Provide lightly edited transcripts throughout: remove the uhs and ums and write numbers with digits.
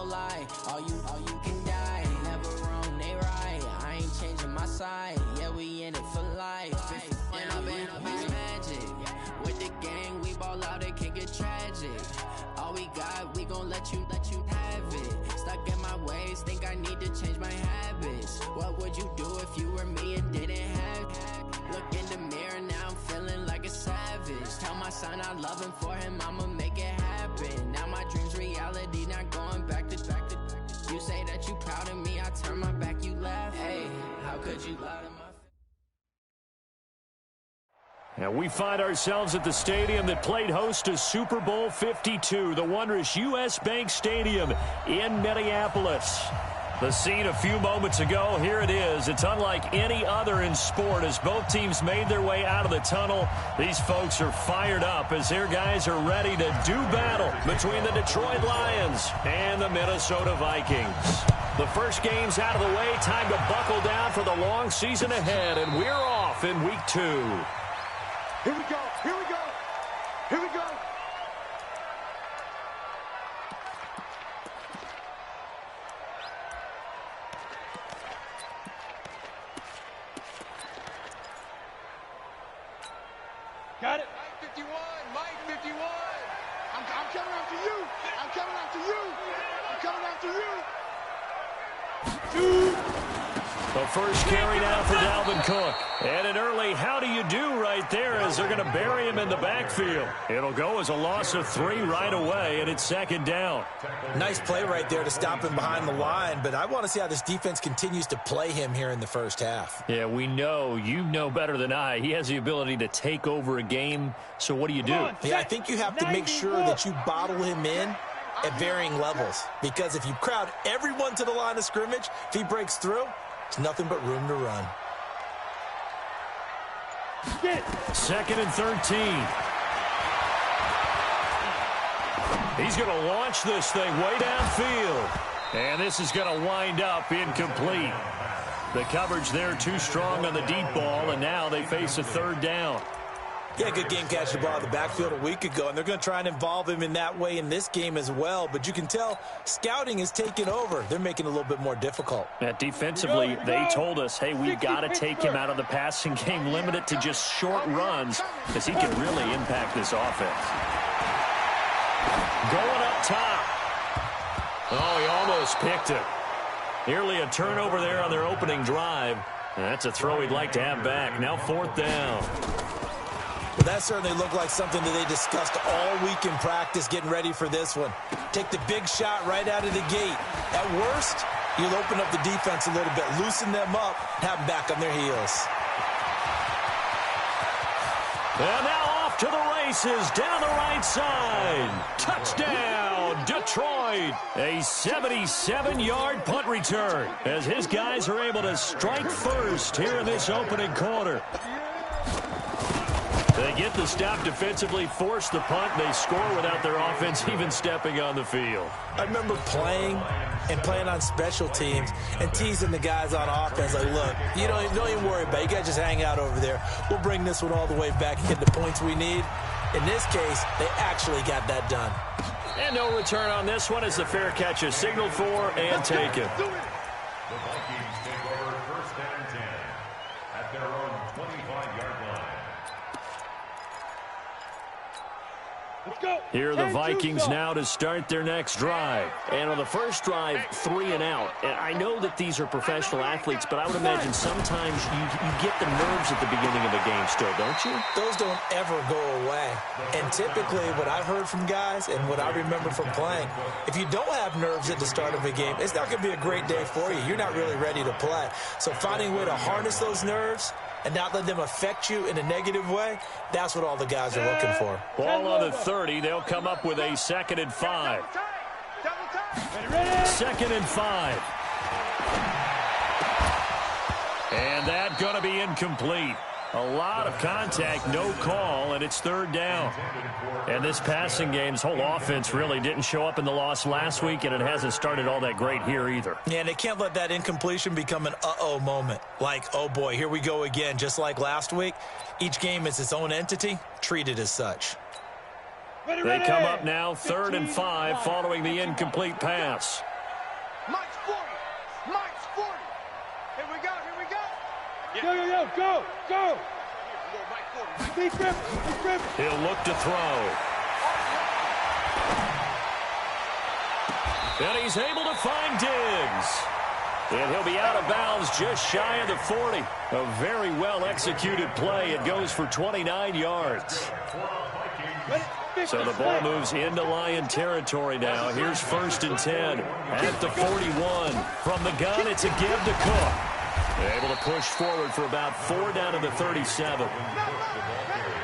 no lie. All you can die. Never wrong, they right. I ain't changing my side. Yeah, we in it for life. And I've been magic. With the gang, we ball out, it can get tragic. All we got, we gon' let you have it. Stuck in my ways, think I need to change my habits. What would you do if you were me and didn't have it? Look in the mirror, now I'm feeling like a savage. Tell my son I love him, for him I'ma make it happen. Now my dream's reality, not going back to. You say that you proud of me, I turn my back, you laugh. Hey, how could you lie to my And we find ourselves at the stadium that played host to Super Bowl 52, the wondrous U.S. Bank Stadium in Minneapolis. The scene a few moments ago, here it is. It's unlike any other in sport as both teams made their way out of the tunnel. These folks are fired up as their guys are ready to do battle between the Detroit Lions and the Minnesota Vikings. The first game's out of the way. Time to buckle down for the long season ahead, and we're off in Week 2. Here we go, here we go, here we go. Got it. Mike 51, Mike 51. I'm coming after you. I'm coming after you. I'm coming after you. The first carry now for Dalvin Cook. And an early how do you do right there as they're going to bury him in the backfield. It'll go as a loss of 3 right away, and it's second down. Nice play right there to stop him behind the line, but I want to see how this defense continues to play him here in the first half. Yeah, we know. You know better than I. He has the ability to take over a game, so what do you do? Yeah, I think you have to make sure that you bottle him in at varying levels, because if you crowd everyone to the line of scrimmage, if he breaks through, it's nothing but room to run. Second and 13. He's going to launch this thing way downfield. And this is going to wind up incomplete. The coverage there too strong on the deep ball, and now they face a third down. Yeah, good game catching the ball in the backfield a week ago, and they're going to try and involve him in that way in this game as well. But you can tell scouting is taking over. They're making it a little bit more difficult. Yeah, defensively, they told us, hey, we've got to take him out of the passing game, limit it to just short runs, because he can really impact this offense. Going up top. Oh, he almost picked it. Nearly a turnover there on their opening drive. And that's a throw he'd like to have back. Now fourth down. Well, that certainly looked like something that they discussed all week in practice getting ready for this one. Take the big shot right out of the gate. At worst, you'll open up the defense a little bit, loosen them up, have them back on their heels. And now off to the races down the right side. Touchdown, Detroit. A 77-yard punt return as his guys are able to strike first here in this opening quarter. They get the stop defensively, force the punt, they score without their offense even stepping on the field. I remember playing on special teams and teasing the guys on offense like, look, you don't even worry about it. You guys just hang out over there. We'll bring this one all the way back and get the points we need. In this case, they actually got that done. And no return on this one as the fair catch is signaled for and taken. The Vikings take over first and 10 at their own 25-yard line. Here are the Vikings now to start their next drive. And on the first drive, 3 and out. And I know that these are professional athletes, but I would imagine sometimes you get the nerves at the beginning of a game still, don't you? Those don't ever go away. And typically what I've heard from guys and what I remember from playing, if you don't have nerves at the start of a game, it's not going to be a great day for you. You're not really ready to play. So finding a way to harness those nerves and not let them affect you in a negative way, that's what all the guys are looking for. Ball on the 30. They'll come up with a 2nd and 5. 2nd and 5. And that's going to be incomplete. A lot of contact, no call, and it's 3rd down. And this passing game's whole offense really didn't show up in the loss last week, and it hasn't started all that great here either. Yeah, and they can't let that incompletion become an uh-oh moment. Like, oh boy, here we go again, just like last week. Each game is its own entity, treated as such. They come up now 3rd and 5 following the incomplete pass. Mike's 40. Mike's 40. Here we go. Here we go. Yo, go, go. Deep grip. He'll look to throw. And he's able to find Diggs. And he'll be out of bounds just shy of the 40. A very well-executed play. It goes for 29 yards. So the ball moves into Lion territory now. Here's 1st and 10 at the 41. From the gun, it's a give to Cook. They're able to push forward for about 4 down to the 37.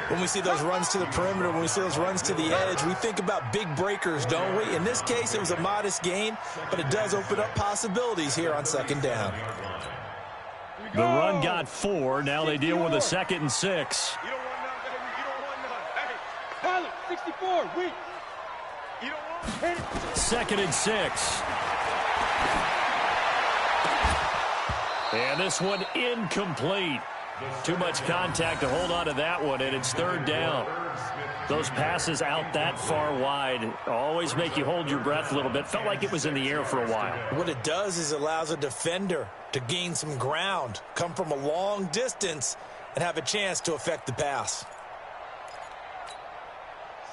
When we see those runs to the perimeter, when we see those runs to the edge, we think about big breakers, don't we? In this case, it was a modest gain, but it does open up possibilities here on 2nd down. The run got 4. Now they deal with a 2nd and 6. You don't want none, baby. You don't want none. Hey, Pilot, 64, weak. You don't want hit it. 2nd and 6. And this one incomplete. Too much contact to hold on to that one, and it's 3rd down. Those passes out that far wide always make you hold your breath a little bit. Felt like it was in the air for a while. What it does is allows a defender to gain some ground, come from a long distance, and have a chance to affect the pass.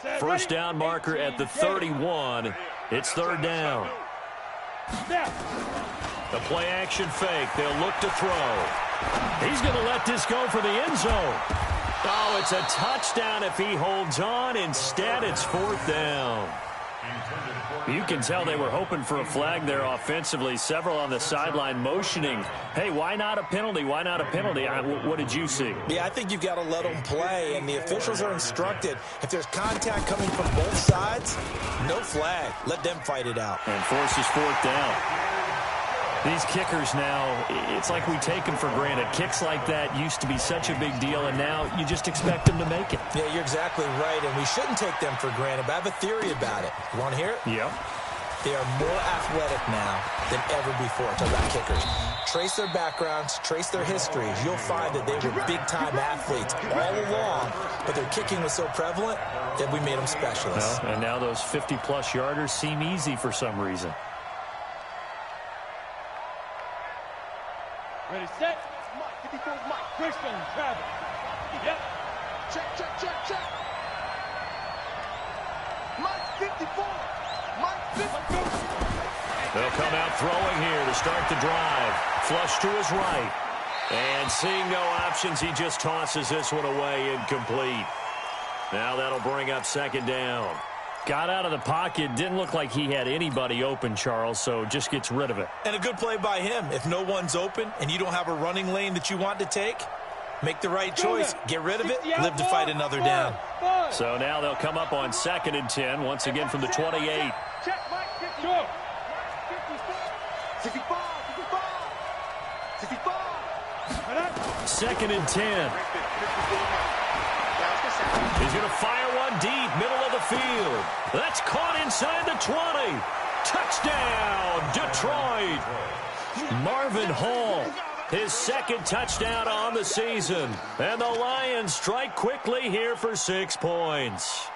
1st down marker at the 31. It's 3rd down. The play action fake. They'll look to throw. He's going to let this go for the end zone. Oh, it's a touchdown if he holds on. Instead, it's 4th down. You can tell they were hoping for a flag there offensively. Several on the sideline motioning, hey, why not a penalty? Why not a penalty? What did you see? Yeah, I think you've got to let them play, and the officials are instructed. If there's contact coming from both sides, no flag. Let them fight it out. And forces 4th down. These kickers now, it's like we take them for granted. Kicks like that used to be such a big deal, and now you just expect them to make it. Yeah, you're exactly right, and we shouldn't take them for granted, but I have a theory about it. You want to hear it? Yep. They are more athletic now than ever before. Talk about kickers. Trace their backgrounds, trace their histories. You'll find that they were big-time athletes all along, but their kicking was so prevalent that we made them specialists. Well, and now those 50-plus yarders seem easy for some reason. Ready, set. Mike, 54 Mike. Greystone, travel. Yep. Check. Mike, 54. Mike, 54. They'll come out throwing here to start the drive. Flush to his right. And seeing no options, he just tosses this one away, incomplete. Now that'll bring up 2nd down. Got out of the pocket. Didn't look like he had anybody open, Charles, so just gets rid of it. And a good play by him. If no one's open and you don't have a running lane that you want to take, make the right choice. Get rid of it. Live to fight another down. So now they'll come up on 2nd and 10, once again from the 28. Check, Mike, 54. 65. 2nd and 10. He's going to fire one deep, middle of the field. That's caught inside the 20. Touchdown, Detroit. Marvin Hall, his 2nd touchdown on the season. And the Lions strike quickly here for 6 points.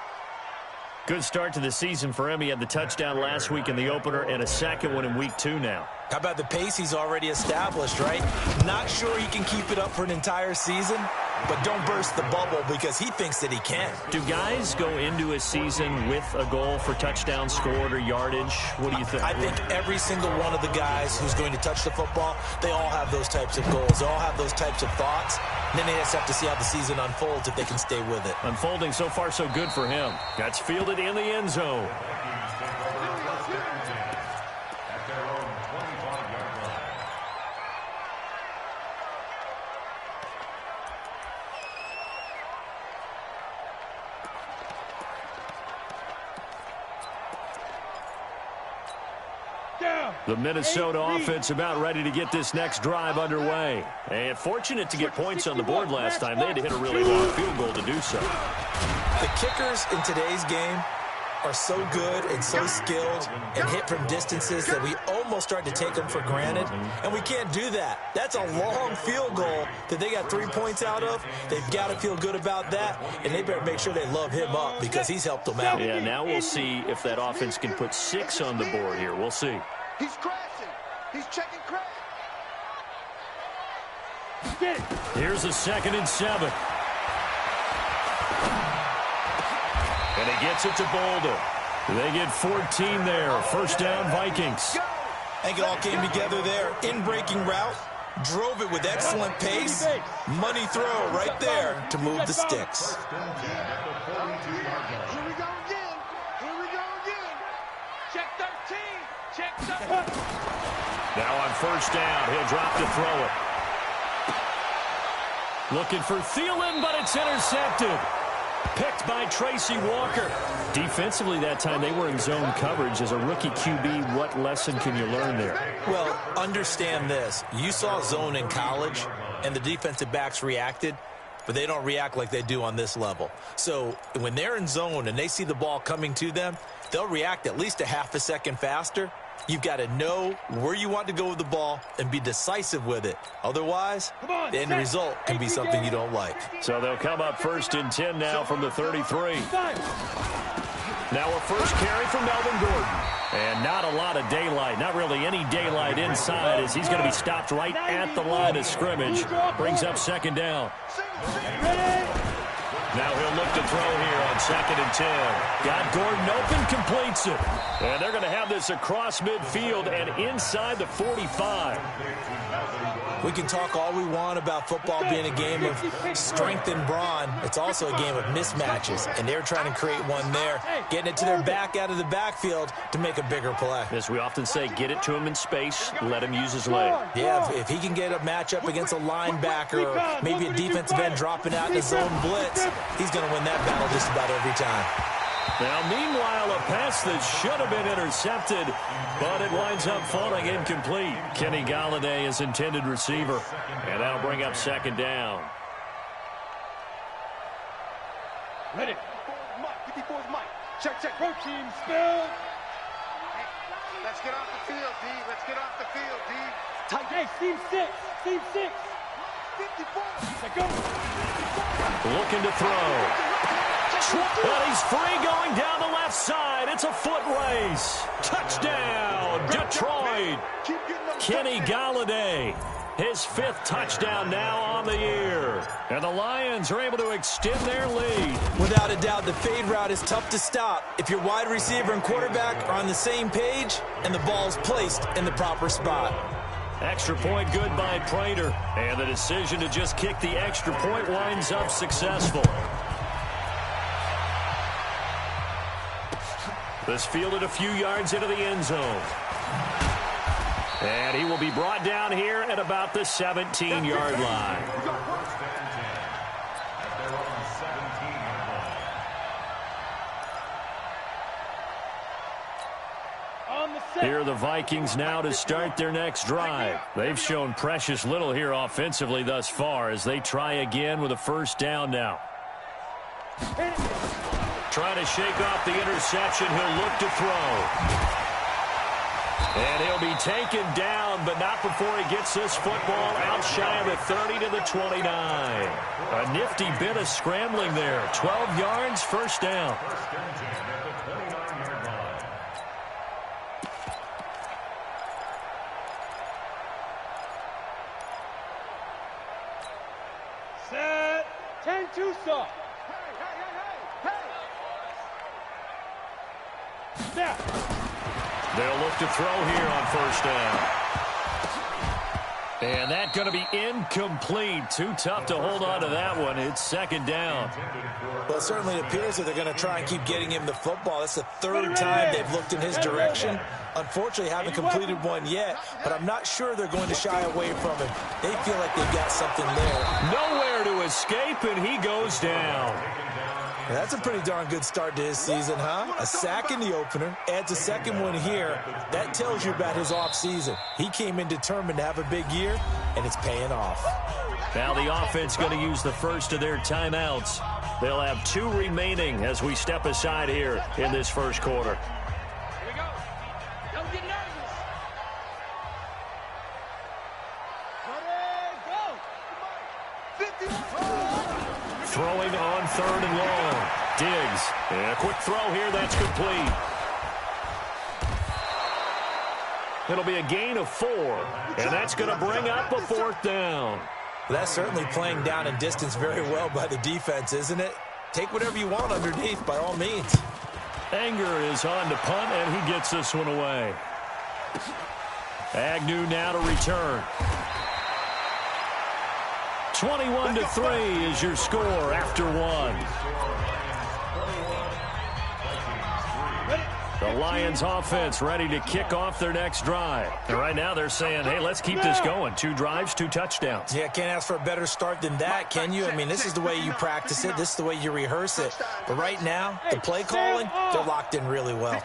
Good start to the season for him. He had the touchdown last week in the opener and a 2nd one in week 2 now. How about the pace he's already established, right? Not sure he can keep it up for an entire season, but don't burst the bubble because he thinks that he can. Do guys go into a season with a goal for touchdown scored or yardage? What do you think? I think every single one of the guys who's going to touch the football, they all have those types of goals. They all have those types of thoughts. And then they just have to see how the season unfolds if they can stay with it. Unfolding so far so good for him. Gets fielded in the end zone. The Minnesota offense about ready to get this next drive underway. And fortunate to get points on the board last time. They had to hit a really long field goal to do so. The kickers in today's game are so good and so skilled and hit from distances that we almost start to take them for granted, and we can't do that. That's a long field goal that they got 3 points out of. They've got to feel good about that, and they better make sure they love him up because he's helped them out. Yeah, now we'll see if that offense can put 6 on the board here. We'll see. He's crashing. He's checking crash. Here's a 2nd and 7. And he gets it to Boulder. They get 14 there. First down, Vikings. I think it all came together there. In-breaking route, drove it with excellent pace. Money throw right there to move the sticks. Here we go again. Here we go again. Check 13. Check 13. Now on first down, he'll drop to throw it. Looking for Thielen, but it's intercepted. Picked by Tracy Walker. Defensively that time, they were in zone coverage. As a rookie QB, what lesson can you learn there? Well, understand this. You saw zone in college, and the defensive backs reacted, but they don't react like they do on this level. So when they're in zone and they see the ball coming to them, they'll react at least a half a second faster. You've got to know where you want to go with the ball and be decisive with it. Otherwise, the end result can be something you don't like. So they'll come up 1st and 10 now from the 33. Now a first carry from Melvin Gordon. And not a lot of daylight, not really any daylight inside, as he's going to be stopped right at the line of scrimmage. Brings up 2nd down. Now he'll look to throw here on 2nd and 10. Got Gordon open, completes it. And they're going to have this across midfield and inside the 45. We can talk all we want about football being a game of strength and brawn. It's also a game of mismatches, and they're trying to create one there, getting it to their back out of the backfield to make a bigger play. As we often say, get it to him in space, let him use his leg. Yeah, if he can get a matchup against a linebacker or maybe a defensive end dropping out in a zone blitz, he's going to win that battle just about every time. Now, meanwhile, a pass that should have been intercepted, but it winds up falling incomplete. Kenny Galladay is intended receiver, and that'll bring up 2nd down. Ready. 54's Mike. Check, check. Road team, spill. Let's get off the field, D. Let's get off the field, D. Tight. Hey, team 6. Team 6. 54. Let's go. Looking to throw. But he's free going down the left side. It's a foot race. Touchdown, Detroit. Kenny Galladay, his 5th touchdown now on the year. And the Lions are able to extend their lead. Without a doubt, the fade route is tough to stop if your wide receiver and quarterback are on the same page and the ball is placed in the proper spot. Extra point good by Prater. And the decision to just kick the extra point winds up successful. This fielded a few yards into the end zone. And he will be brought down here at about the 17-yard line. Here are the Vikings now to start their next drive. They've shown precious little here offensively thus far as they try again with a first down now. Trying to shake off the interception. He'll look to throw. And he'll be taken down, but not before he gets this football out shy of the 30 to the 29. A nifty bit of scrambling there. 12 yards, first down. Set. 10-2 stop. They'll look to throw here on first down. And that's going to be incomplete. Too tough to hold on to that one. It's 2nd down. Well, it certainly appears that they're going to try and keep getting him the football. That's the 3rd time they've looked in his direction. Unfortunately, haven't completed one yet, but I'm not sure they're going to shy away from him. They feel like they've got something there. Nowhere to escape, and he goes down. That's a pretty darn good start to his season, huh? A sack in the opener, adds a 2nd one here. That tells you about his offseason. He came in determined to have a big year, and it's paying off. Now the offense going to use the first of their timeouts. They'll have 2 remaining as we step aside here in this first quarter. Here we go. Don't get nervous. Ready, go. Throwing on 3rd and long. Diggs. And a quick throw here. That's complete. It'll be a gain of 4. And that's going to bring up a 4th down. That's certainly playing down and distance very well by the defense, isn't it? Take whatever you want underneath, by all means. Anger is on to punt, and he gets this one away. Agnew now to return. 21-3 is your score after 1. The Lions offense ready to kick off their next drive. And right now they're saying, hey, let's keep this going. 2 drives, 2 touchdowns. Yeah, can't ask for a better start than that, can you? I mean, this is the way you practice it. This is the way you rehearse it. But right now, the play calling, they're locked in really well.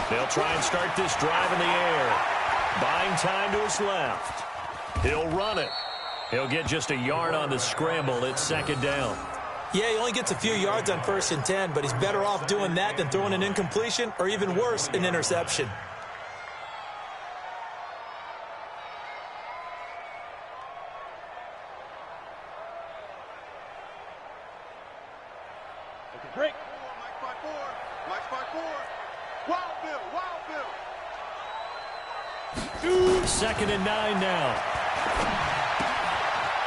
They'll try and start this drive in the air. Buying time to his left. He'll run it. He'll get just a yard on the scramble. It's 2nd down. Yeah, he only gets a few yards on 1st and 10, but he's better off doing that than throwing an incompletion or even worse, an interception. Okay, break. Mike by 4. Mike by 4. Wild Bill. 2nd and 9 now.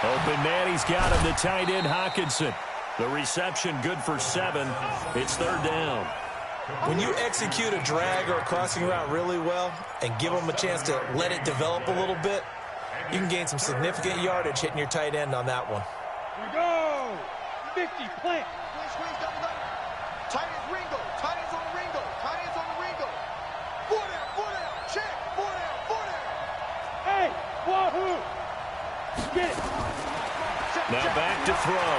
Open man, he's got him, the tight end Hawkinson. The reception good for 7. It's 3rd down. When you execute a drag or a crossing route really well and give them a chance to let it develop a little bit, you can gain some significant yardage hitting your tight end on that one. Here we go. 50, plant. Swing, double up. Tight ends Ringo. Tight ends on the Ringo. Tight ends on the Ringo. 4 down. Check. 4 down. Hey, wahoo. Get it. Now back to throw.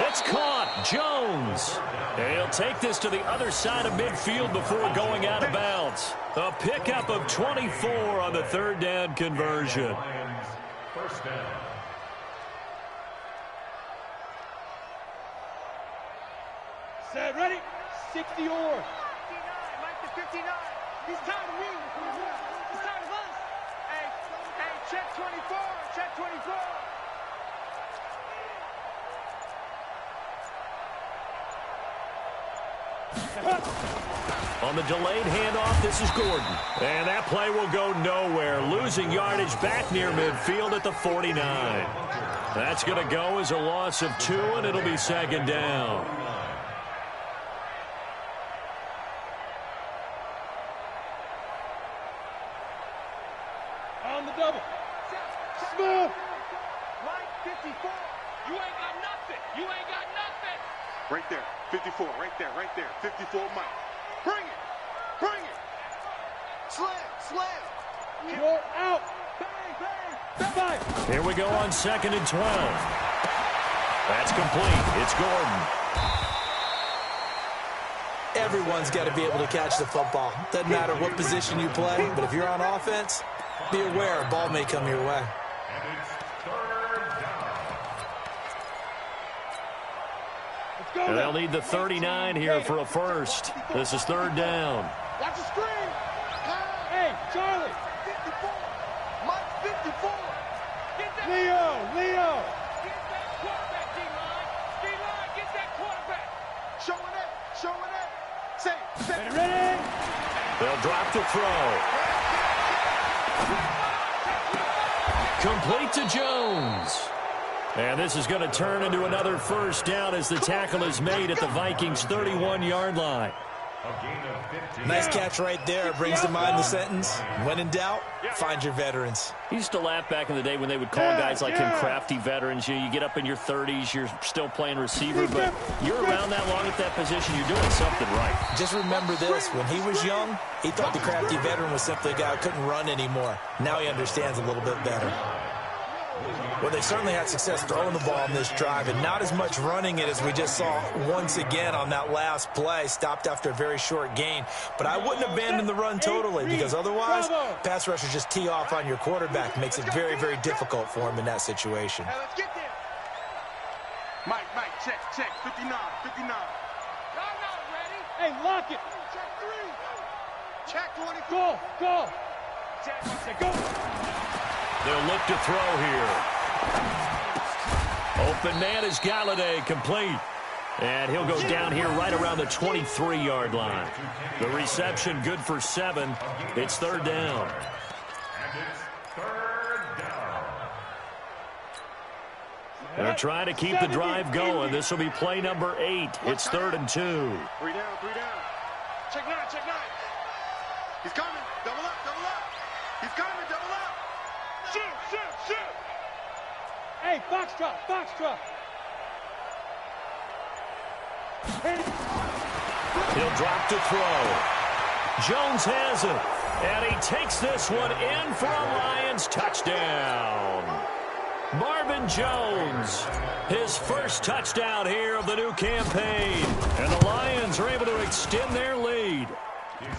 It's caught. Jones. And he'll take this to the other side of midfield before going out of bounds. A pickup of 24 on the 3rd down conversion. First down. Set, ready? 60 or. 59, Mike the 59. He's tired of me. He's tired of us. Hey, check 24. Check 24. On the delayed handoff, this is Gordon. And that play will go nowhere. Losing yardage back near midfield at the 49. That's going to go as a loss of 2, and it'll be 2nd down. On the double. Smooth. Mike, 54. You ain't got nothing. You ain't got nothing. Right there. 54. Right there. 54, Mike. Bring it. Slam. You're out. Bang. Here we go on 2nd and 12. That's complete. It's Gordon. Everyone's got to be able to catch the football. Doesn't matter what position you play, but if you're on offense, be aware a ball may come your way. And they'll need the 39 here for a first. This is 3rd down. Watch the screen. Hey, Charlie. 54. Mike, 54. Get that. Leo. Get that quarterback, D-line. D-line, get that quarterback. Showing it. Say. Ready. They'll drop the throw. Complete to Jones. And this is going to turn into another first down as the tackle is made at the Vikings' 31-yard line. Nice catch right there. Brings to mind the sentence, when in doubt, find your veterans. I used to laugh back in the day when they would call guys like him crafty veterans. You get up in your 30s, you're still playing receiver, but you're around that long at that position, you're doing something right. Just remember this, when he was young, he thought the crafty veteran was simply a guy who couldn't run anymore. Now he understands a little bit better. Well, they certainly had success throwing the ball on this drive and not as much running it as we just saw once again on that last play. Stopped after a very short gain. But I wouldn't abandon the run totally because otherwise, pass rushers just tee off on your quarterback. Makes it very, very difficult for him in that situation. Hey, let's get there. Mike, check, 59. Y'all not ready. Hey, lock it. Check 3. Check 20. Go. Check, go. They'll look to throw here. Open man is Galladay, complete. And he'll go down here right around the 23-yard line. The reception good for 7. It's third down. And it's third down. They're trying to keep the drive going. This will be play number 8. It's 3rd and 2. 3 down. Check 9. He's coming. Double up. He's coming. Double up. Shoot. Hey, Foxtrot. He'll drop to throw. Jones has it. And he takes this one in for a Lions touchdown. Marvin Jones, his first touchdown here of the new campaign. And the Lions are able to extend their lead.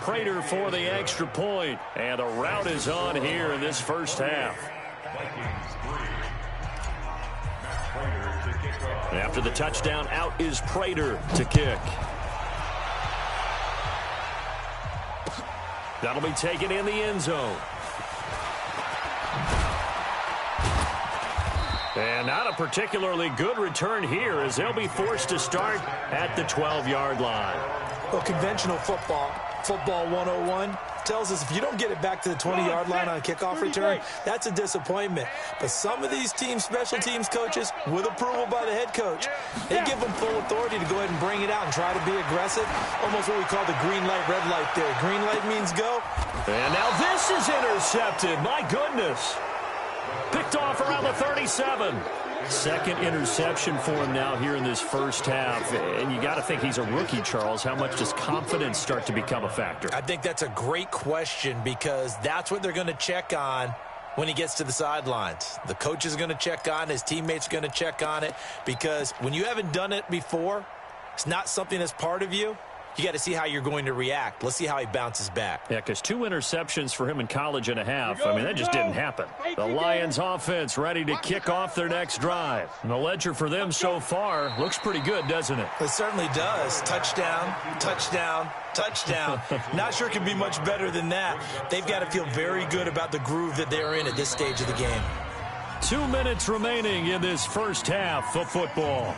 Prater for the extra point. And the route is on here in this first half. Vikings 3. Prater to kick off. After the touchdown, out is Prater to kick. That'll be taken in the end zone. And not a particularly good return here as they'll be forced to start at the 12-yard line. Well, conventional football 101, tells us if you don't get it back to the 20-yard line on a kickoff return, that's a disappointment. But some of these teams, special teams coaches, with approval by the head coach, they give them full authority to go ahead and bring it out and try to be aggressive. Almost what we call the green light, red light theory. Green light means go. And now this is intercepted. My goodness. Picked off around the 37. Second interception for him now here in this first half. And you got to think he's a rookie, Charles. How much does confidence start to become a factor? I think that's a great question because that's what they're going to check on when he gets to the sidelines. The coach is going to check on it. His teammates are going to check on it because when you haven't done it before, it's not something that's part of you. You got to see how you're going to react. Let's see how he bounces back. Yeah, because 2 interceptions for him in college and a half. I mean, that just didn't happen. The Lions offense ready to kick off their next drive. And the ledger for them so far looks pretty good, doesn't it? It certainly does. Touchdown, touchdown, touchdown. Not sure it can be much better than that. They've got to feel very good about the groove that they're in at this stage of the game. 2 minutes remaining in this first half of football.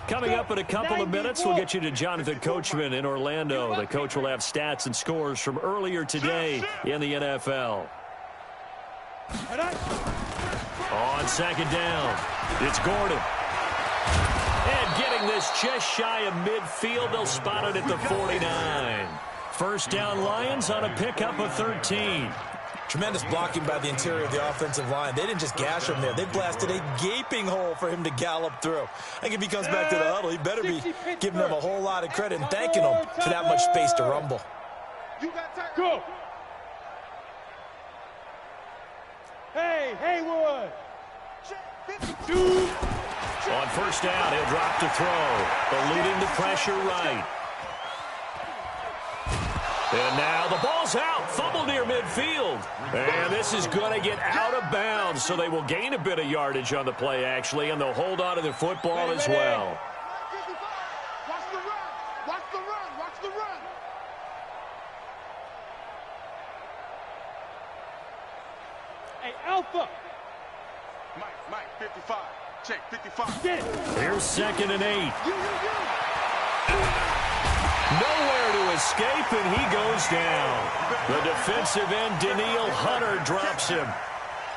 Coming up in a couple of minutes, we'll get you to Jonathan Coachman in Orlando. The coach will have stats and scores from earlier today in the NFL. On second down, it's Gordon. And getting this just shy of midfield, they'll spot it at the 49. First down Lions on a pickup of 13. Tremendous blocking by the interior of the offensive line. They didn't just gash him there. They blasted a gaping hole for him to gallop through. I think if he comes back to the huddle, he better be giving them a whole lot of credit and thanking them for that much space to rumble. You got time. Go. Hey, Haywood. On first down, he'll drop to throw. Eluding the pressure right. And now the ball's out. Fumble near midfield. And this is going to get out of bounds, so they will gain a bit of yardage on the play, actually, and they'll hold on to the football as well. Watch the run. Watch the run. Watch the run. Hey, Alpha. Mike, 55. Check, 55. Get it. Here's 2nd and 8. Nowhere to escape, and he goes down. The defensive end, Daniil Hunter, drops him.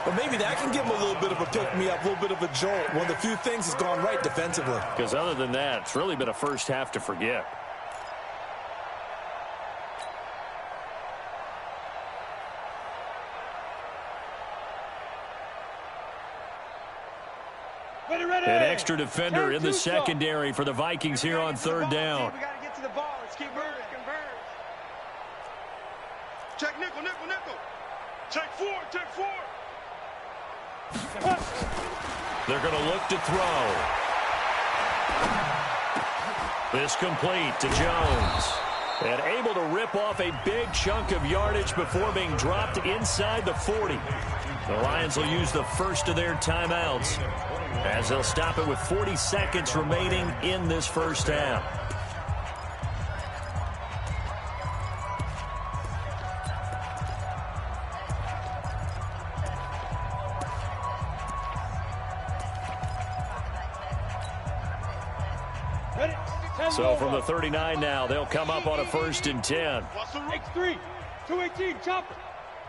Well, maybe that can give him a little bit of a pick-me-up, a little bit of a jolt. One of the few things that's gone right defensively. Because other than that, it's really been a first half to forget. An extra defender in the secondary for the Vikings here on third down. We got to get to the ball. Let's keep moving. Check nickel, nickel, nickel. Check four, check four. They're going to look to throw. This complete to Jones. And able to rip off a big chunk of yardage before being dropped inside the 40. The Lions will use the first of their timeouts as they'll stop it with 40 seconds remaining in this first half. So from the 39 now, they'll come up on a 1st and 10. X3, 218, chopper.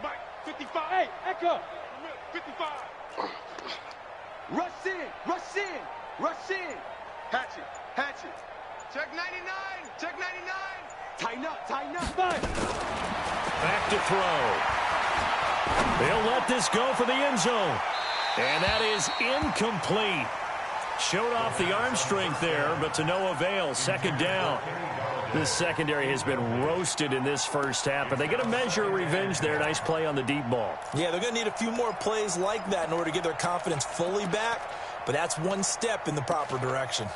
Mike, 55. Hey, Echo. 55. Rush in, rush in, rush in. Hatchet, hatchet. Check 99, check 99. Tighten up, tighten up. Five. Back to throw. They'll let this go for the end zone. And that is incomplete. Showed off the arm strength there, but to no avail. 2nd down. This secondary has been roasted in this first half, but they get a measure of revenge there. Nice play on the deep ball. Yeah, they're going to need a few more plays like that in order to get their confidence fully back, but that's one step in the proper direction.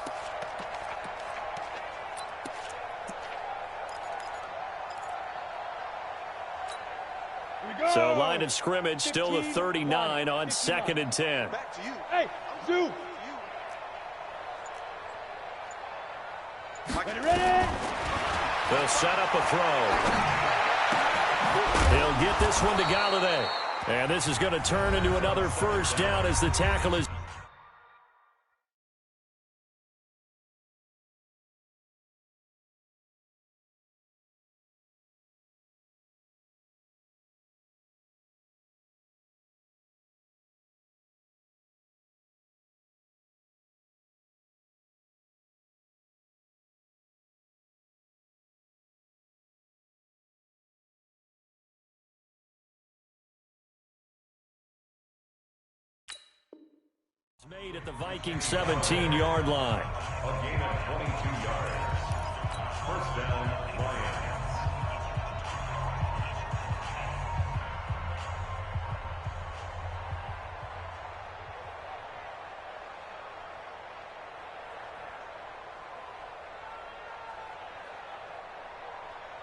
So line of scrimmage still the 39 on 2nd and 10. Back to you. Hey, Zoo. Ready? They'll set up a throw. He'll get this one to Galladay. And this is going to turn into another first down as the tackle is... made at the Viking 17-yard line. A gain of 22 yards. First down, Lions.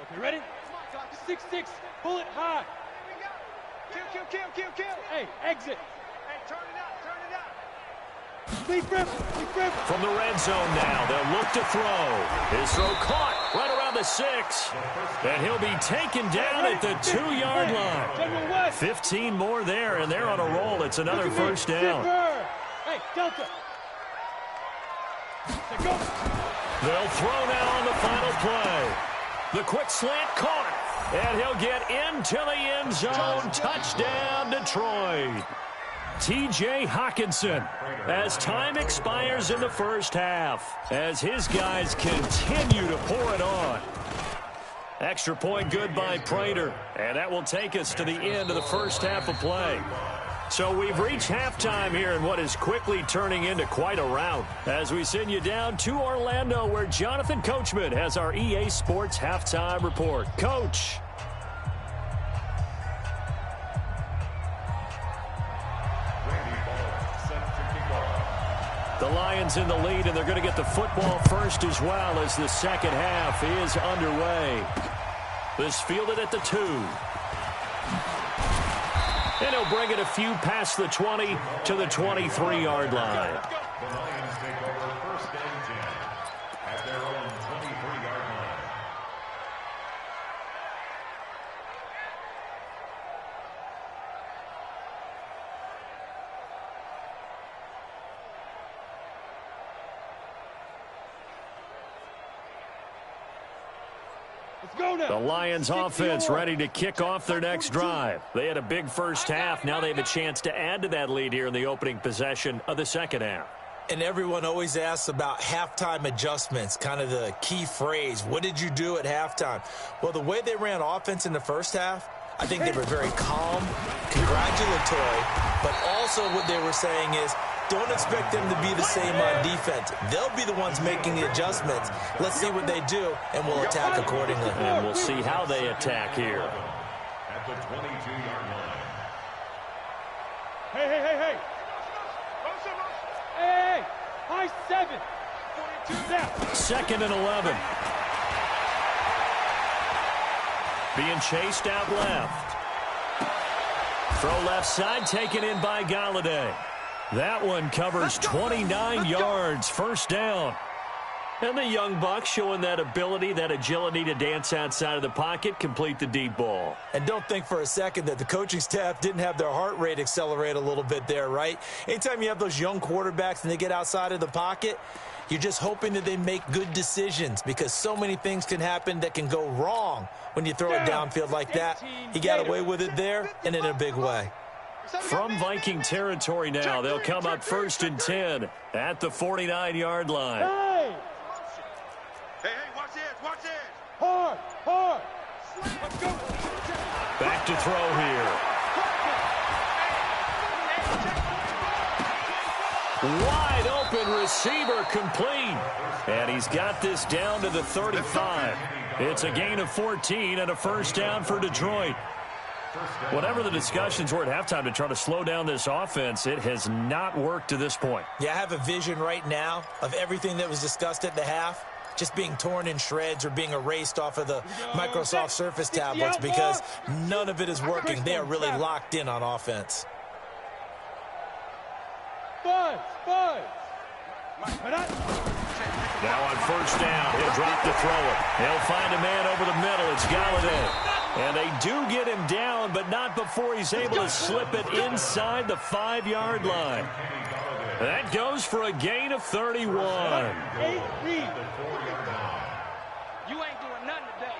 Okay, ready? 6-6, pull it high. Kill, kill, kill, kill, kill. Hey, exit. Hey, turn it up, turn it up. From the red zone now, they'll look to throw. His throw caught right around the 6. And he'll be taken down at the 2-yard line. 15 more there, and they're on a roll. It's another first down. Hey, Delta. They'll throw now on the final play. The quick slant caught, and he'll get into the end zone. Touchdown, Detroit. T.J. Hawkinson, as time expires in the first half, as his guys continue to pour it on. Extra point good by Prater, and that will take us to the end of the first half of play. So we've reached halftime here in what is quickly turning into quite a rout as we send you down to Orlando, where Jonathan Coachman has our EA Sports halftime report. Coach. The Lions in the lead, and they're going to get the football first as well as the second half is underway. This fielded at the 2. And he'll bring it a few past the 20 to the 23-yard line. The Lions take over 1st and 10 at their own 23-yard line. The Lions offense ready to kick off their next drive. They had a big first half. Now they have a chance to add to that lead here in the opening possession of the second half. And everyone always asks about halftime adjustments, kind of the key phrase. What did you do at halftime? Well, the way they ran offense in the first half, I think they were very calm, congratulatory, but also what they were saying is, Don't expect them to be the same on defense. They'll be the ones making the adjustments. Let's see what they do, and we'll attack accordingly. And we'll see how they attack here. At the 22-yard line. Hey. Hey, high 7. 42 now. 2nd and 11. Being chased out left. Throw left side, taken in by Galladay. That one covers 29 yards, first down. And the young buck showing that ability, that agility to dance outside of the pocket, complete the deep ball. And don't think for a second that the coaching staff didn't have their heart rate accelerate a little bit there, right? Anytime you have those young quarterbacks and they get outside of the pocket, you're just hoping that they make good decisions because so many things can happen that can go wrong when you throw it downfield like that. He got away with it there and in a big way. From Viking territory now, they'll come up 1st and 10 at the 49-yard line. Hey, watch this. Hard. Let's go. Back to throw here. Wide open receiver complete. And he's got this down to the 35. It's a gain of 14 and a first down for Detroit. Whatever the discussions were at halftime to try to slow down this offense, it has not worked to this point. Yeah, I have a vision right now of everything that was discussed at the half just being torn in shreds or being erased off of the Microsoft Surface tablets because none of it is working. They are really locked in on offense. Buzz. Now on first down, he'll drop to throw it. He'll find a man over the middle. It's Galladay. And they do get him down, but not before he's able to slip it inside the 5-yard line. That goes for a gain of 31. You ain't doing nothing today.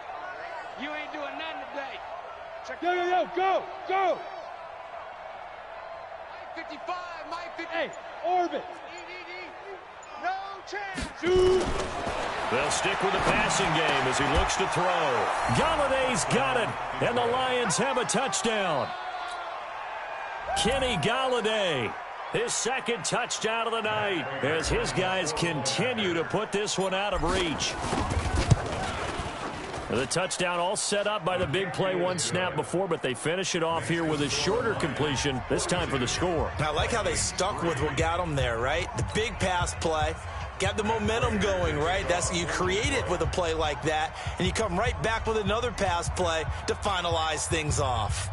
Go. 55, Mike 50. Hey, orbit. No chance. Shoot. They'll stick with the passing game as he looks to throw. Galladay's got it, and the Lions have a touchdown. Kenny Galladay, his 2nd touchdown of the night as his guys continue to put this one out of reach. The touchdown all set up by the big play one snap before, but they finish it off here with a shorter completion, this time for the score. I like how they stuck with what got them there, right? The big pass play. Got the momentum going, right? That's you create it with a play like that, and you come right back with another pass play to finalize things off.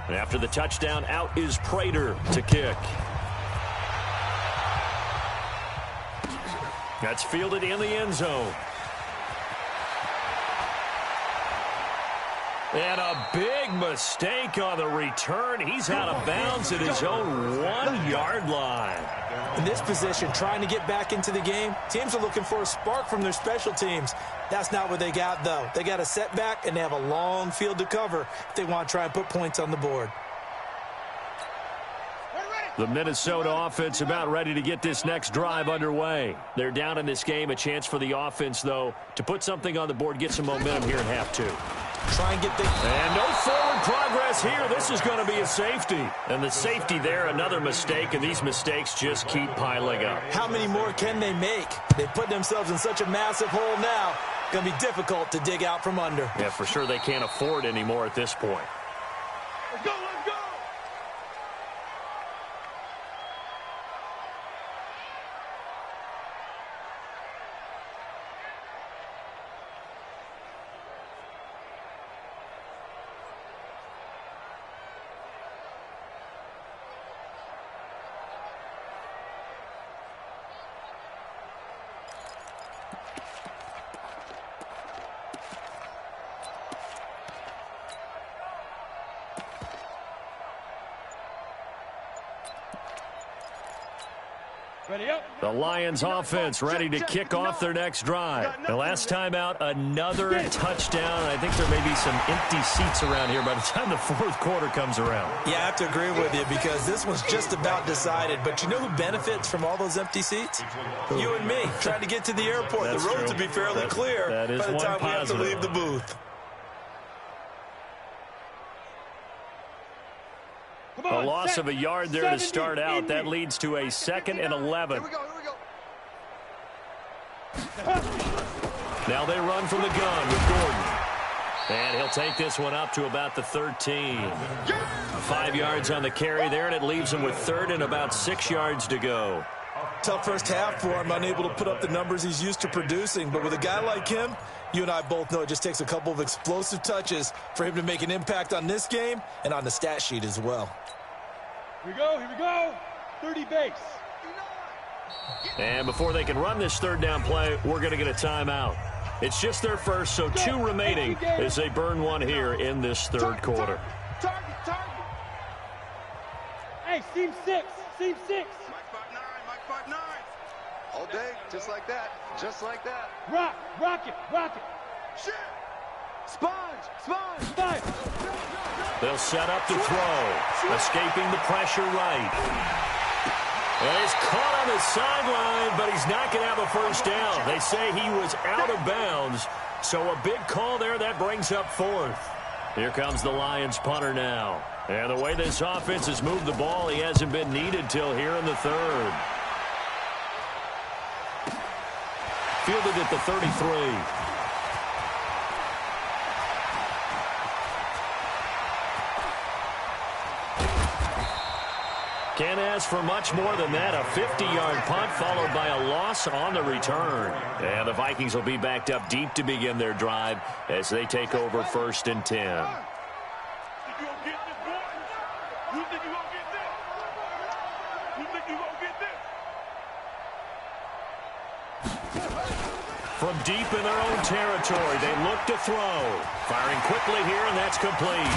And after the touchdown, out is Prater to kick. That's fielded in the end zone. And a big mistake on the return. He's out of bounds at his own 1-yard line. In this position, trying to get back into the game, teams are looking for a spark from their special teams. That's not what they got, though. They got a setback, and they have a long field to cover if they want to try and put points on the board. The Minnesota offense about ready to get this next drive underway. They're down in this game. A chance for the offense, though, to put something on the board, get some momentum here in half 2. Try and get the... And no forward progress here. This is going to be a safety. And the safety there, another mistake, and these mistakes just keep piling up. How many more can they make? They put themselves in such a massive hole now. Going to be difficult to dig out from under. Yeah, for sure they can't afford anymore at this point. Let's go. The Lions offense ready to kick off their next drive. The last time out, another touchdown. I think there may be some empty seats around here by the time the 4th quarter comes around. Yeah, I have to agree with you because this one's just about decided. But you know who benefits from all those empty seats? You and me, trying to get to the airport. That's the roads true. will be fairly clear that is by the one time positive. we have to leave the booth. loss of a yard there to start out. That leads to a 2nd and 11. Here we go. Now they run from the gun with Gordon. And he'll take this one up to about the 13. 5 yards on the carry there, and it leaves him with 3rd and about 6 yards to go. Tough first half for him, unable to put up the numbers he's used to producing. But with a guy like him, you and I both know it just takes a couple of explosive touches for him to make an impact on this game and on the stat sheet as well. Here we go. 30 base. And before they can run this 3rd down play, we're going to get a timeout. It's just their first, so 2 remaining as they burn one here in this 3rd quarter. Target. Hey, seam 6. Mike 5'9". All day, just like that. Rock it. Shit. Sponge. They'll set up to throw, escaping the pressure right. And he's caught on the sideline, but he's not going to have a first down. They say he was out of bounds, so a big call there. That brings up 4th. Here comes the Lions punter now. And the way this offense has moved the ball, he hasn't been needed till here in the 3rd. Fielded at the 33. Can't ask for much more than that. A 50-yard punt followed by a loss on the return. And the Vikings will be backed up deep to begin their drive as they take over 1st and 10. From deep in their own territory, they look to throw. Firing quickly here, and that's complete.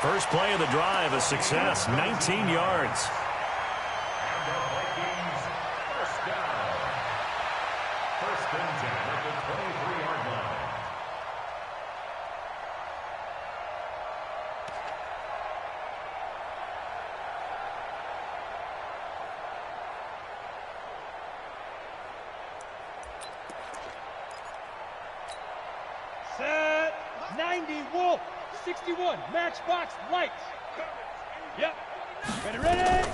First play of the drive, a success, 19 yards. And the Vikings first down. 1st and 10 at the 23-yard line. Set. 90 Wolf. 61, matchbox lights. Yep. Ready.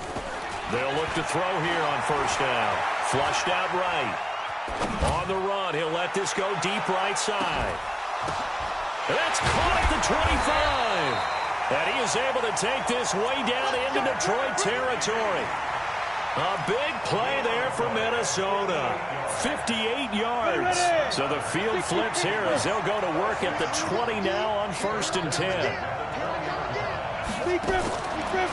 They'll look to throw here on 1st down. Flushed out right. On the run, he'll let this go deep right side. And that's caught at the 25. And he is able to take this way down into Detroit territory. A big play there for Minnesota. 58 yards. So the field flips here as they'll go to work at the 20 now on 1st and 10.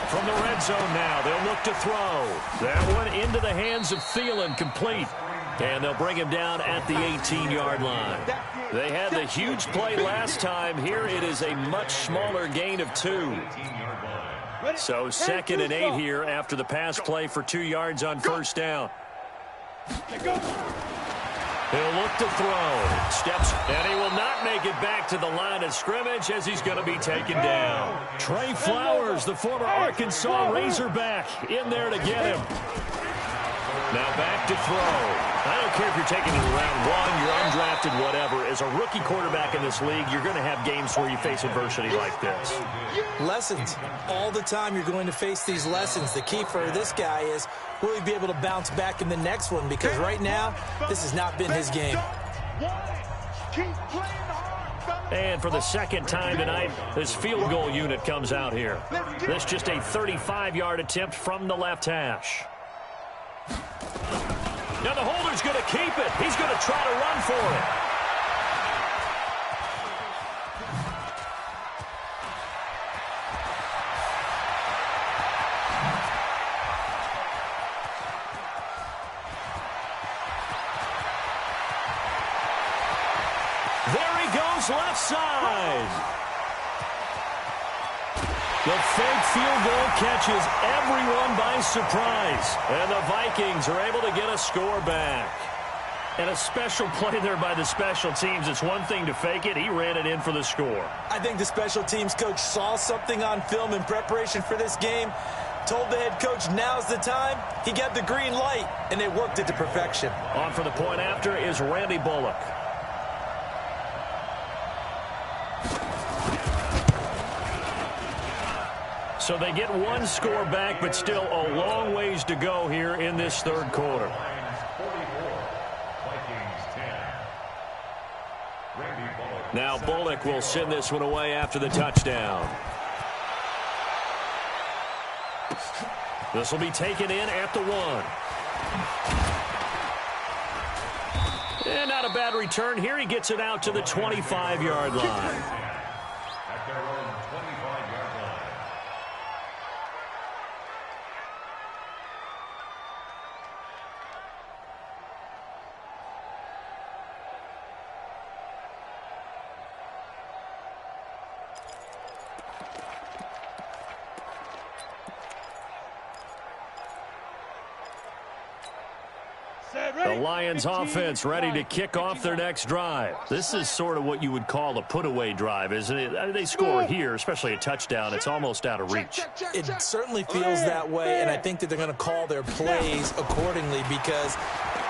From the red zone now, they'll look to throw. That one into the hands of Thielen, complete. And they'll bring him down at the 18-yard line. They had the huge play last time. Here it is a much smaller gain of 2. So 2nd and 8 here after the pass play for 2 yards on 1st down. He'll look to throw. Steps, and he will not make it back to the line of scrimmage as he's going to be taken down. Trey Flowers, the former Arkansas Razorback, in there to get him. Now back to throw. I don't care if you're taking it in round 1, you're undrafted, whatever. As a rookie quarterback in this league, you're going to have games where you face adversity like this. Lessons. All the time you're going to face these lessons. The key for this guy is, will he be able to bounce back in the next one? Because right now, this has not been his game. And for the 2nd time tonight, this field goal unit comes out here. This just a 35-yard attempt from the left hash. Now the holder's going to keep it. He's going to try to run for it. There he goes, left side. The fake field goal catches everyone by surprise. And the Vikings are able to get a score back. And a special play there by the special teams. It's one thing to fake it. He ran it in for the score. I think the special teams coach saw something on film in preparation for this game, told the head coach now's the time. He got the green light, and they worked it to perfection. On for the point after is Randy Bullock. So they get one score back, but still a long ways to go here in this third quarter. Now Bullock will send this one away after the touchdown. This will be taken in at the 1. And not a bad return here. He gets it out to the 25-yard line. At their own 25-yard line. The Lions offense ready to kick off their next drive. This is sort of what you would call a put-away drive, isn't it? I mean, they score here, especially a touchdown. It's almost out of reach. It certainly feels that way, and I think that they're going to call their plays accordingly because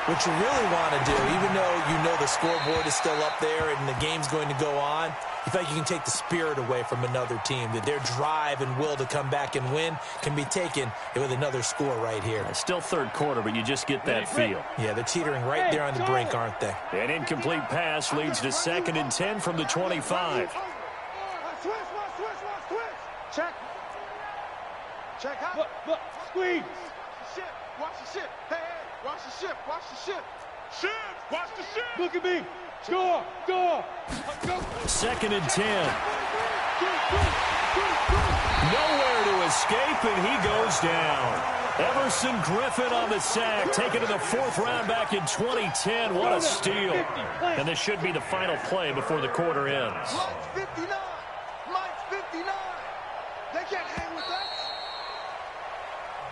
what you really want to do, even though you know the scoreboard is still up there and the game's going to go on, you feel like you can take the spirit away from another team, that their drive and will to come back and win can be taken with another score right here. It's still third quarter, but you just get that feel. Yeah, they're teetering right there on the brink, aren't they? An incomplete pass leads to 2nd and 10 from the 25. Check. Check out. Look, squeeze. Watch the ship. Hey, watch the ship. Watch the ship. Ship. Watch the ship. Look at me. Go. 2nd and 10. Nowhere to escape, and he goes down. Everson Griffin on the sack, taken to the 4th round back in 2010. What a steal. And this should be the final play before the quarter ends. Mike's 59. Mike's 59. They can't hang with us.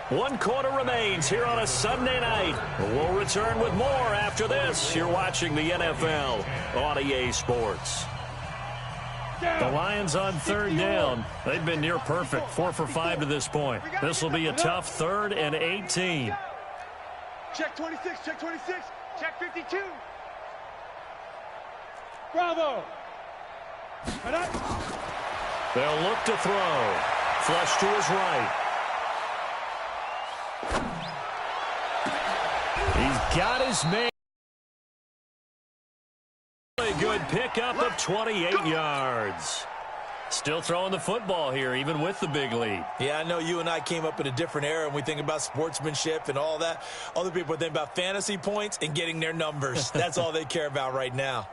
1 quarter remains here on a Sunday night. We'll return with more after this. You're watching the NFL on EA Sports. The Lions on 3rd down. They've been near perfect, 4 for 5 to this point. This will be a tough 3rd and 18. Check 26, check 26, check 52. Bravo. They'll look to throw. Flush to his right. He's got his man. A good pickup of 28 yards. Still throwing the football here, even with the big lead. Yeah, I know you and I came up in a different era, and we think about sportsmanship and all that. Other people think about fantasy points and getting their numbers. That's all they care about right now.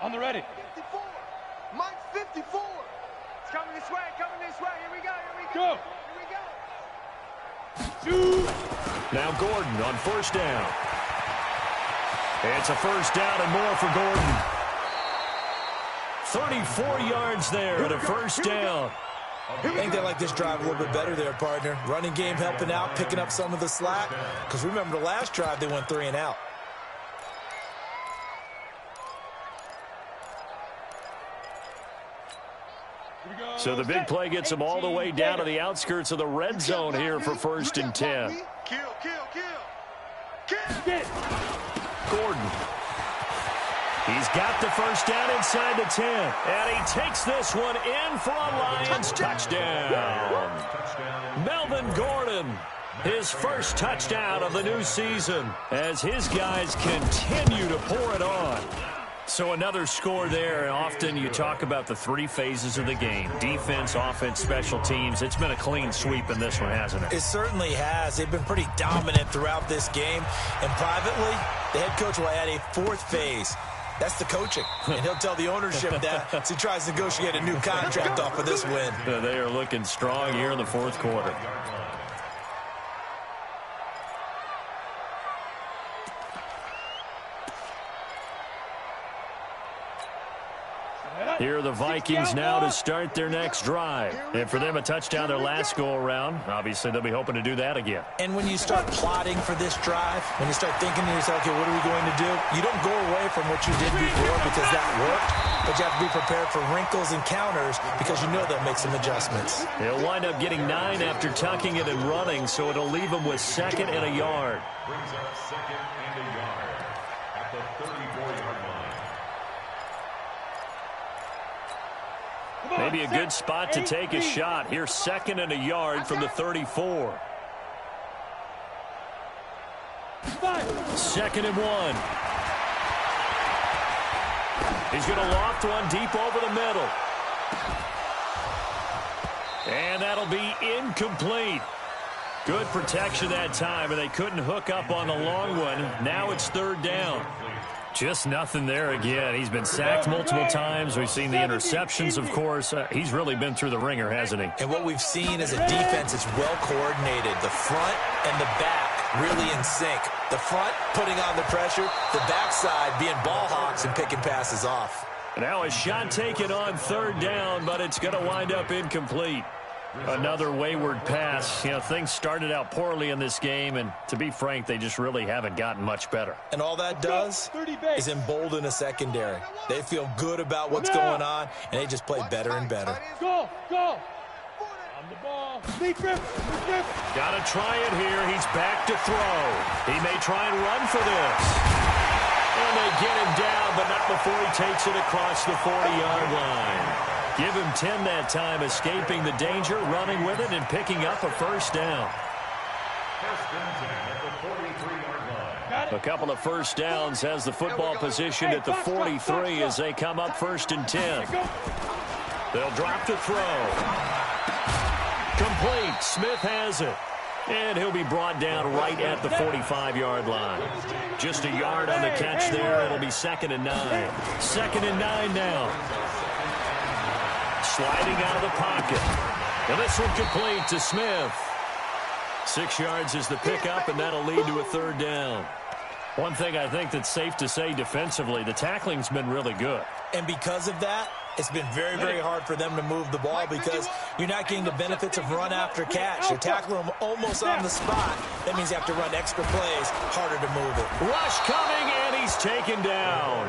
On the ready. 54. Mike's 54. It's coming this way, Here we go. Shoot. Now Gordon on 1st down. It's a 1st down and more for Gordon. 34 yards there and a 1st down. I think they like this drive a little bit better there, partner. Running game helping out, picking up some of the slack. Because remember the last drive, they went 3 and out. So the big play gets them all the way down to the outskirts of the red zone here for 1st and 10. Kill. Gordon. He's got the 1st down inside the 10. And he takes this one in for a Lions touchdown. Melvin Gordon, his first touchdown of the new season as his guys continue to pour it on. So another score there. Often you talk about the 3 phases of the game. Defense, offense, special teams. It's been a clean sweep in this one, hasn't it? It certainly has. They've been pretty dominant throughout this game. And privately, the head coach will add a 4th phase. That's the coaching. And he'll tell the ownership that as he tries to negotiate a new contract off of this win. They are looking strong here in the 4th quarter. Here are the Vikings now to start their next drive. And for them, a touchdown their last go-around. Obviously, they'll be hoping to do that again. And when you start plotting for this drive, when you start thinking to yourself, okay, what are we going to do? You don't go away from what you did before because that worked, but you have to be prepared for wrinkles and counters because you know they'll make some adjustments. He'll wind up getting 9 after tucking it and running, so it'll leave him with 2nd and a yard. Brings up 2nd and a yard at the 34-yard line. Maybe a good spot to take a shot. Here's 2nd and a yard from the 34. 2nd and 1. He's going to loft one deep over the middle. And that'll be incomplete. Good protection that time, and they couldn't hook up on the long one. Now it's 3rd down. Just nothing there again. He's been sacked multiple times. We've seen the interceptions, of course. He's really been through the ringer, hasn't he? And what we've seen is a defense that's well coordinated. The front and the back really in sync. The front putting on the pressure, the backside being ball hawks and picking passes off. Now a shot taken on 3rd down, but it's going to wind up incomplete. Another wayward pass. You know, things started out poorly in this game, and to be frank, they just really haven't gotten much better. And all that does is embolden a secondary. They feel good about what's going on, and they just play better and better. Go! On the ball. Got to try it here. He's back to throw. He may try and run for this. And they get him down, but not before he takes it across the 40-yard line. Give him 10 that time, escaping the danger, running with it, and picking up a 1st down. A couple of 1st downs has the football position at the 43 as they come up 1st and 10. They'll drop to throw. Complete. Smith has it. And he'll be brought down right at the 45-yard line. Just a yard on the catch there. It'll be 2nd and 9. 2nd and 9 now. Sliding out of the pocket. And this one complete to Smith. 6 yards is the pickup, and that'll lead to a 3rd down. One thing I think that's safe to say defensively, the tackling's been really good. And because of that, it's been very, very hard for them to move the ball because you're not getting the benefits of run after catch. You're tackling them almost on the spot. That means you have to run extra plays, harder to move it. Rush coming, and he's taken down.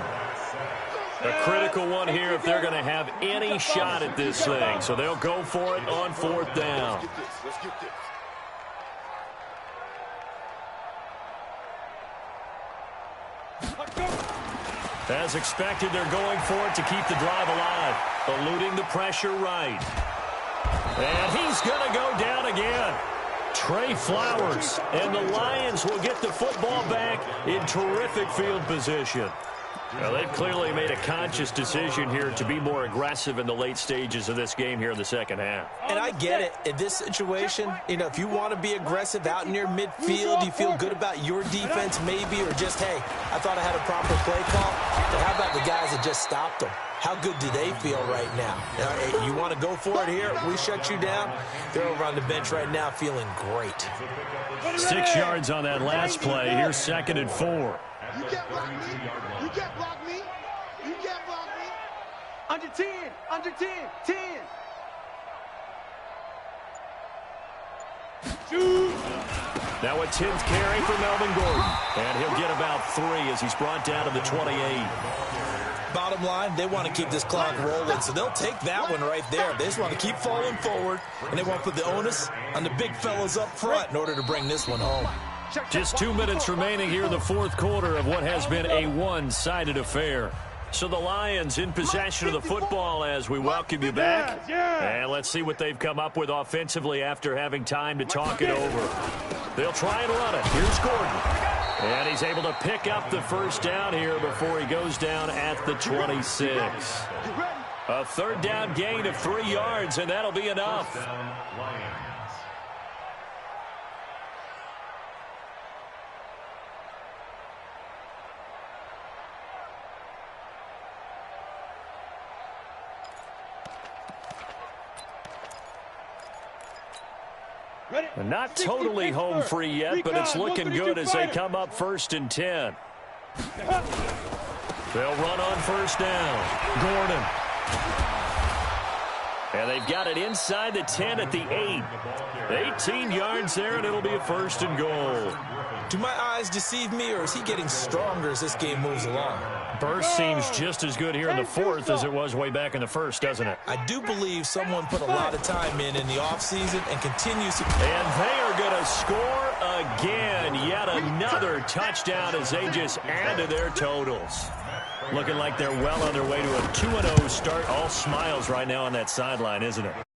A critical one here if they're going to have any shot at this thing. So they'll go for it on 4th down. Let's get this. As expected, they're going for it to keep the drive alive. Eluding the pressure right. And he's going to go down again. Trey Flowers. And the Lions will get the football back in terrific field position. Well, they've clearly made a conscious decision here to be more aggressive in the late stages of this game here in the 2nd half. And I get it. In this situation, you know, if you want to be aggressive out in your midfield, you feel good about your defense maybe, or just, hey, I thought I had a proper play call. But how about the guys that just stopped them? How good do they feel right now? You want to go for it here? We shut you down. They're over on the bench right now feeling great. 6 yards on that last play. Here's 2nd and 4. You can't block me. You can't block me. You can't block me. Under 10. Under 10. 10. Shoot. Now a 10th carry for Melvin Gordon. And he'll get about 3 as he's brought down to the 28. Bottom line, they want to keep this clock rolling, so they'll take that one right there. They just want to keep falling forward, and they want to put the onus on the big fellas up front in order to bring this one home. Just 2 minutes remaining here in the 4th quarter of what has been a one-sided affair. So the Lions in possession of the football as we welcome you back. And let's see what they've come up with offensively after having time to talk it over. They'll try and run it. Here's Gordon. And he's able to pick up the 1st down here before he goes down at the 26. A 3rd down gain of 3 yards, and that'll be enough. Not totally home free yet, but it's looking good as they come up 1st and 10. They'll run on 1st down. Gordon. And they've got it inside the 10 at the 8. 18 yards there, and it'll be a 1st and goal. Do my eyes deceive me, or is he getting stronger as this game moves along? Burst seems just as good here in the 4th as it was way back in the 1st, doesn't it? I do believe someone put a lot of time in the offseason and continues to. And they are going to score again. Yet another touchdown as they just add to their totals. Looking like they're well on their way to a 2-0 start. All smiles right now on that sideline, isn't it?